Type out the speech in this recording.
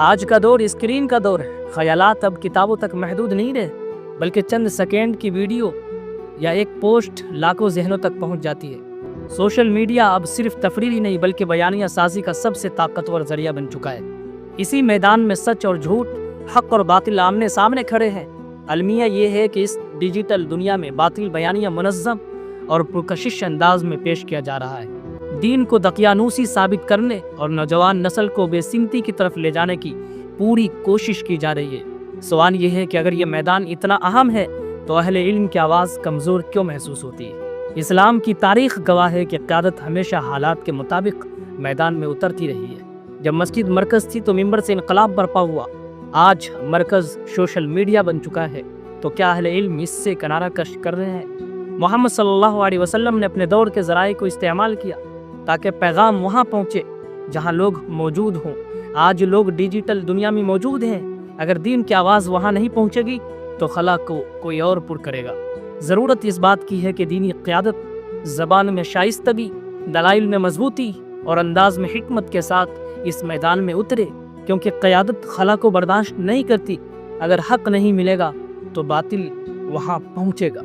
آج کا دور اسکرین کا دور ہے۔ خیالات اب کتابوں تک محدود نہیں رہے، بلکہ چند سیکنڈ کی ویڈیو یا ایک پوسٹ لاکھوں ذہنوں تک پہنچ جاتی ہے۔ سوشل میڈیا اب صرف تفریح ہی نہیں بلکہ بیانیہ سازی کا سب سے طاقتور ذریعہ بن چکا ہے۔ اسی میدان میں سچ اور جھوٹ، حق اور باطل آمنے سامنے کھڑے ہیں۔ المیہ یہ ہے کہ اس ڈیجیٹل دنیا میں باطل بیانیہ منظم اور پرکشش انداز میں پیش کیا جا رہا ہے۔ دین کو دقیانوسی ثابت کرنے اور نوجوان نسل کو بے سمتی کی طرف لے جانے کی پوری کوشش کی جا رہی ہے۔ سوال یہ ہے کہ اگر یہ میدان اتنا اہم ہے تو اہل علم کی آواز کمزور کیوں محسوس ہوتی ہے؟ اسلام کی تاریخ گواہ ہے کہ قیادت ہمیشہ حالات کے مطابق میدان میں اترتی رہی ہے۔ جب مسجد مرکز تھی تو ممبر سے انقلاب برپا ہوا۔ آج مرکز سوشل میڈیا بن چکا ہے، تو کیا اہل علم اس سے کنارہ کش کر رہے ہیں؟ محمد صلی اللہ علیہ وسلم نے اپنے دور کے ذرائع کو استعمال کیا تاکہ پیغام وہاں پہنچے جہاں لوگ موجود ہوں۔ آج لوگ ڈیجیٹل دنیا میں موجود ہیں، اگر دین کی آواز وہاں نہیں پہنچے گی تو خلا کو کوئی اور پر کرے گا۔ ضرورت اس بات کی ہے کہ دینی قیادت زبان میں شائستگی، دلائل میں مضبوطی اور انداز میں حکمت کے ساتھ اس میدان میں اترے، کیونکہ قیادت خلا کو برداشت نہیں کرتی۔ اگر حق نہیں ملے گا تو باطل وہاں پہنچے گا۔